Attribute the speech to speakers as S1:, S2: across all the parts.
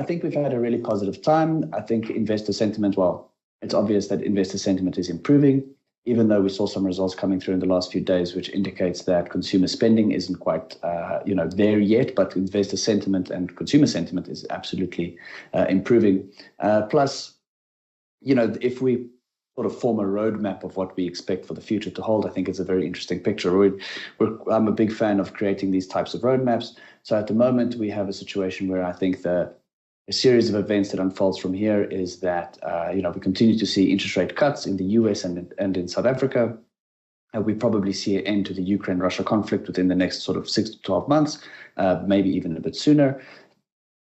S1: think we've had a really positive time. I think investor sentiment, well, it's obvious that investor sentiment is improving, even though we saw some results coming through in the last few days, which indicates that consumer spending isn't quite, there yet, but investor sentiment and consumer sentiment is absolutely improving. Plus, if we sort of form a roadmap of what we expect for the future to hold, I think it's a very interesting picture. I'm a big fan of creating these types of roadmaps. So at the moment, we have a situation where I think a series of events that unfolds from here is that, we continue to see interest rate cuts in the US and in South Africa. We probably see an end to the Ukraine-Russia conflict within the next sort of 6 to 12 months, maybe even a bit sooner.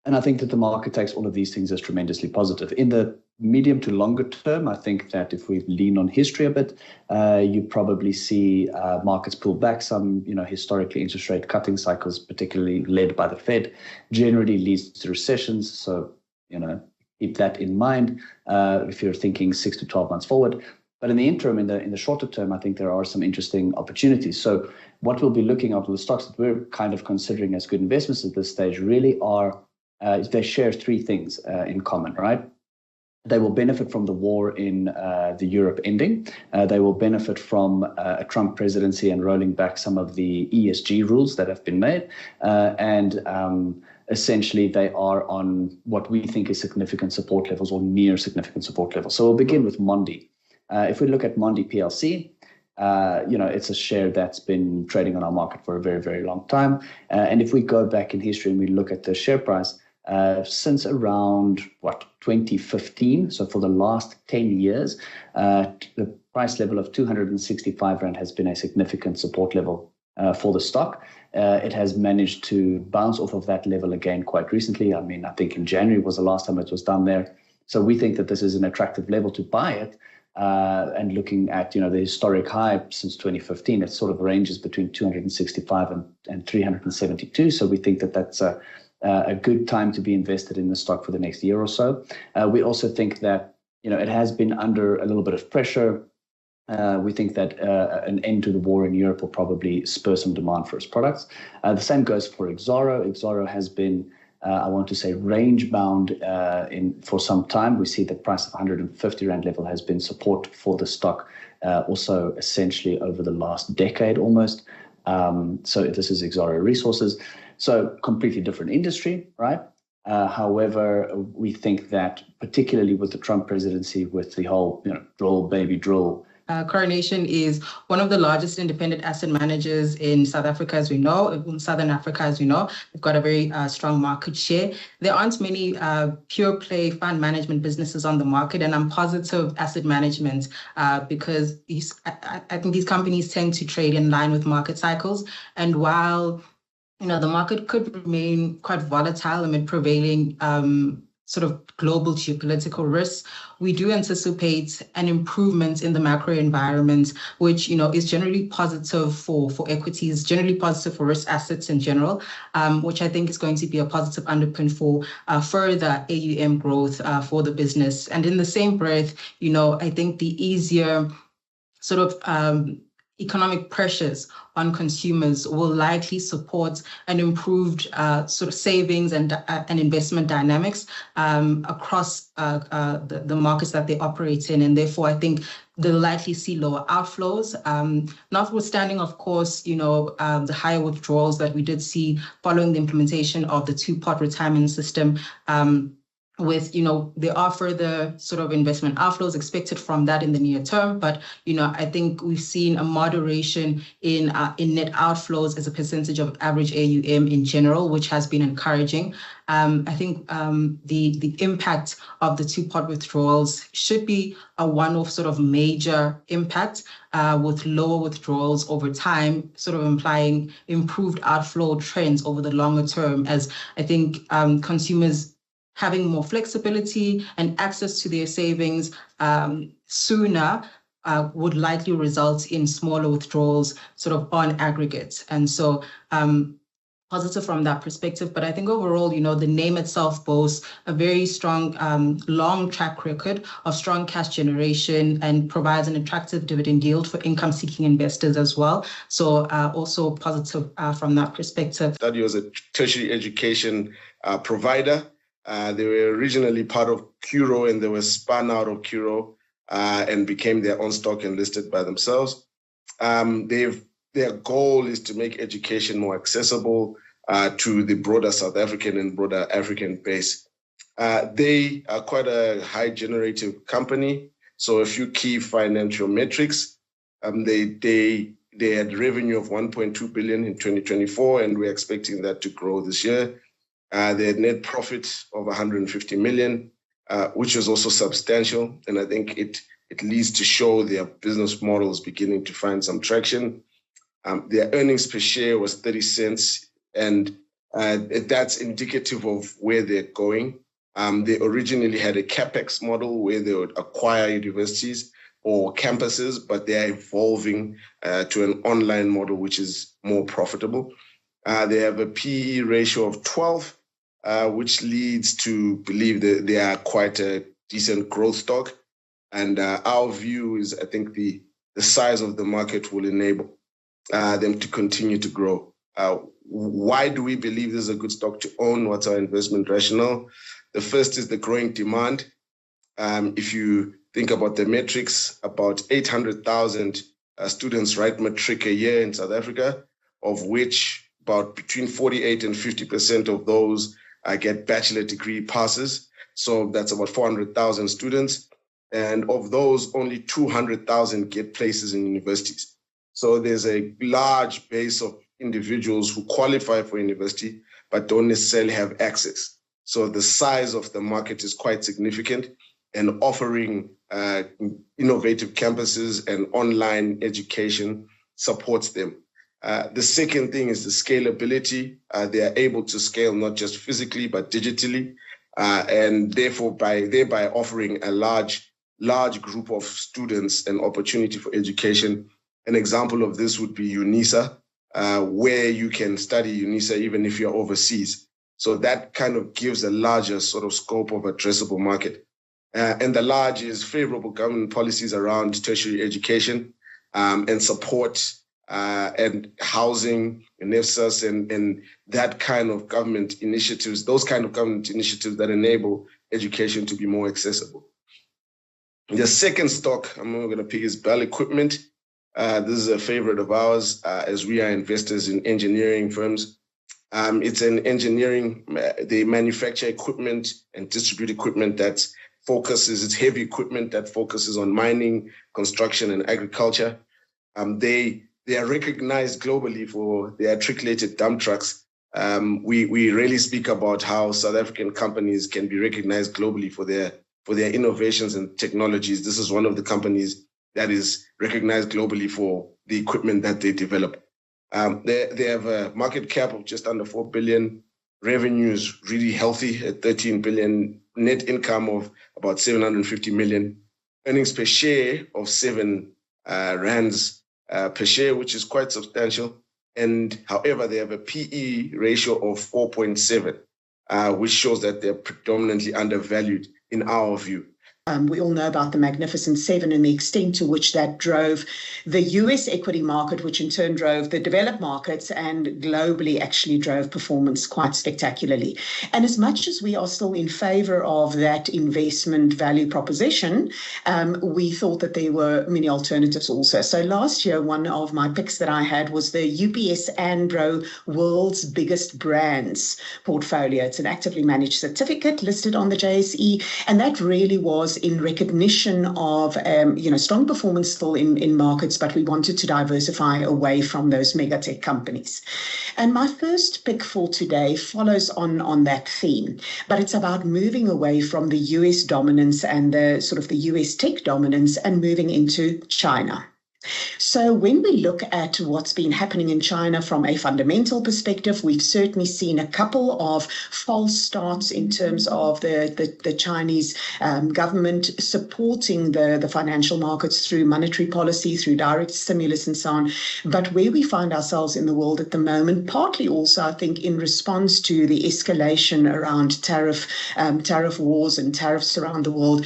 S1: And I think that the market takes all of these things as tremendously positive. In the medium to longer term, I think that if we lean on history a bit, you probably see markets pull back some. Historically, interest rate cutting cycles, particularly led by the Fed, generally leads to recessions. So, keep that in mind if you're thinking 6 to 12 months forward. But in the interim, in the shorter term, I think there are some interesting opportunities. So what we'll be looking at with the stocks that we're kind of considering as good investments at this stage really are, they share three things in common, right? They will benefit from the war in the Europe ending. They will benefit from a Trump presidency and rolling back some of the ESG rules that have been made. And essentially, they are on what we think is significant support levels or near significant support levels. So we'll begin with Mondi. If we look at Mondi PLC, it's a share that's been trading on our market for a very, very long time. And if we go back in history and we look at the share price, since around 2015, so for the last 10 years, the price level of 265 Rand has been a significant support level for the stock. It has managed to bounce off of that level again quite recently. I mean, I think in January was the last time it was done there. So we think that this is an attractive level to buy it. And looking at the historic high since 2015, it sort of ranges between 265 and 372. So we think that that's a good time to be invested in the stock for the next year or so. We also think that it has been under a little bit of pressure. We think that an end to the war in Europe will probably spur some demand for its products. The same goes for Exxaro. Exxaro has been, I want to say, range bound for some time. We see the price of 150 Rand level has been support for the stock, also essentially over the last decade almost. So this is Exxaro Resources. So completely different industry, right? However, we think that particularly with the Trump presidency, with the whole, drill, baby, drill.
S2: Coronation is one of the largest independent asset managers in South Africa, as we know, in Southern Africa, as we know. They've got a very strong market share. There aren't many pure play fund management businesses on the market, and I'm positive asset management because I think these companies tend to trade in line with market cycles. And while the market could remain quite volatile amid prevailing sort of global geopolitical risks, we do anticipate an improvement in the macro environment, which is generally positive for equities, generally positive for risk assets in general, which I think is going to be a positive underpin for further AUM growth for the business. And in the same breath, I think the easier sort of economic pressures on consumers will likely support an improved sort of savings and investment dynamics across the markets that they operate in. And therefore, I think they'll likely see lower outflows, notwithstanding, of course, the higher withdrawals that we did see following the implementation of the two-pot retirement system. There are further sort of investment outflows expected from that in the near term. But, I think we've seen a moderation in net outflows as a percentage of average AUM in general, which has been encouraging. I think the impact of the two-pot withdrawals should be a one-off sort of major impact with lower withdrawals over time, sort of implying improved outflow trends over the longer term, as I think consumers having more flexibility and access to their savings sooner would likely result in smaller withdrawals sort of on aggregate. And so positive from that perspective. But I think overall, the name itself boasts a very strong long track record of strong cash generation and provides an attractive dividend yield for income-seeking investors as well. So also positive from that perspective.
S3: That was a tertiary education provider. They were originally part of Curo, and they were spun out of Curo and became their own stock and listed by themselves. Their goal is to make education more accessible to the broader South African and broader African base. They are quite a high generative company. So a few key financial metrics. They had revenue of 1.2 billion in 2024, and we're expecting that to grow this year. They had net profit of 150 million, which was also substantial. And I think it leads to show their business models beginning to find some traction. Their earnings per share was 30 cents, and that's indicative of where they're going. They originally had a CapEx model where they would acquire universities or campuses, but they are evolving to an online model, which is more profitable. They have a PE ratio of 12, which leads to believe that they are quite a decent growth stock. And our view is, I think the size of the market will enable them to continue to grow. Why do we believe this is a good stock to own? What's our investment rationale? The first is the growing demand. If you think about the metrics, about 800,000 students write matric a year in South Africa, of which about between 48 and 50% of those get bachelor degree passes. So that's about 400,000 students. And of those, only 200,000 get places in universities. So there's a large base of individuals who qualify for university, but don't necessarily have access. So the size of the market is quite significant, and offering innovative campuses and online education supports them. The second thing is the scalability. They are able to scale not just physically, but digitally, and therefore thereby offering a large group of students an opportunity for education. An example of this would be UNISA, where you can study UNISA even if you're overseas. So that kind of gives a larger sort of scope of addressable market. And the large is favorable government policies around tertiary education and support and housing and NEFSAS and that kind of government initiatives, those kind of government initiatives that enable education to be more accessible. The second stock I'm going to pick is Bell Equipment. This is a favorite of ours as we are investors in engineering firms. It's an engineering, they manufacture equipment and distribute equipment that focuses, it's heavy equipment that focuses on mining, construction, and agriculture. They are recognized globally for their articulated dump trucks. We rarely speak about how South African companies can be recognized globally for their innovations and technologies. This is one of the companies that is recognized globally for the equipment that they develop. They have a market cap of just under 4 billion. Revenue is really healthy at 13 billion. Net income of about 750 million. Earnings per share of 7 rands per share, which is quite substantial. And however, they have a PE ratio of 4.7, which shows that they're predominantly undervalued in our view.
S4: We all know about the Magnificent Seven and the extent to which that drove the US equity market, which in turn drove the developed markets and globally actually drove performance quite spectacularly. And as much as we are still in favor of that investment value proposition, we thought that there were many alternatives also. So last year, one of my picks that I had was the UBS Andro World's Biggest Brands portfolio. It's an actively managed certificate listed on the JSE, and that really was in recognition of strong performance still in markets, but we wanted to diversify away from those mega tech companies. And my first pick for today follows on that theme, but it's about moving away from the US dominance and the sort of the US tech dominance and moving into China. So when we look at what's been happening in China from a fundamental perspective, we've certainly seen a couple of false starts in terms of the Chinese government supporting the financial markets through monetary policy, through direct stimulus and so on. But where we find ourselves in the world at the moment, partly also, I think, in response to the escalation around tariff wars and tariffs around the world,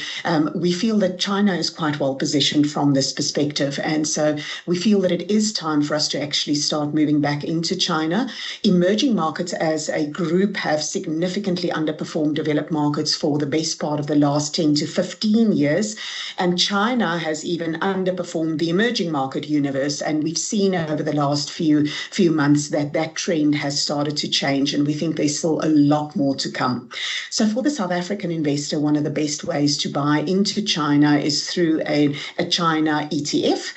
S4: we feel that China is quite well positioned from this perspective. And And so we feel that it is time for us to actually start moving back into China. Emerging markets as a group have significantly underperformed developed markets for the best part of the last 10 to 15 years. And China has even underperformed the emerging market universe. And we've seen over the last few months that that trend has started to change. And we think there's still a lot more to come. So for the South African investor, one of the best ways to buy into China is through a China ETF.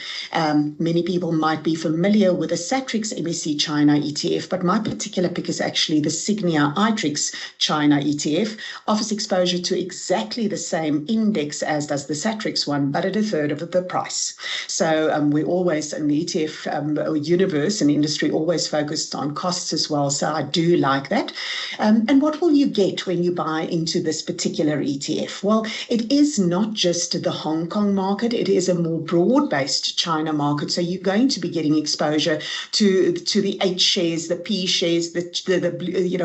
S4: Many people might be familiar with the Satrix MSCI China ETF, but my particular pick is actually the Signia iTrix China ETF. Offers exposure to exactly the same index as does the Satrix one, but at a third of the price. So we always, in the ETF universe and industry, always focused on costs as well. So I do like that. And what will you get when you buy into this particular ETF? Well, it is not just the Hong Kong market. It is a more broad-based China market. So you're going to be getting exposure to the H shares, the P shares, the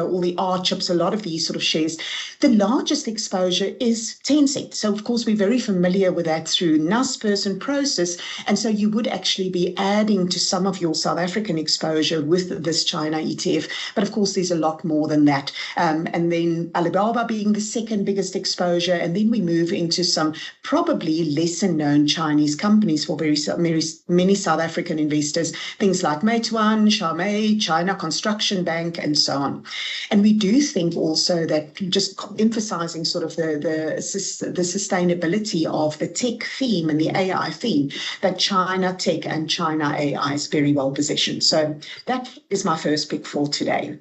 S4: all the R chips, a lot of these sort of shares. The largest exposure is Tencent. So of course we're very familiar with that through Naspers and Prosus. And so you would actually be adding to some of your South African exposure with this China ETF. But of course there's a lot more than that. And then Alibaba being the second biggest exposure. And then we move into some probably lesser known Chinese companies for many South African investors, things like Meituan, Xiaomi, China Construction Bank, and so on. And we do think also that just emphasizing sort of the sustainability of the tech theme and the AI theme, that China tech and China AI is very well positioned. So that is my first pick for today.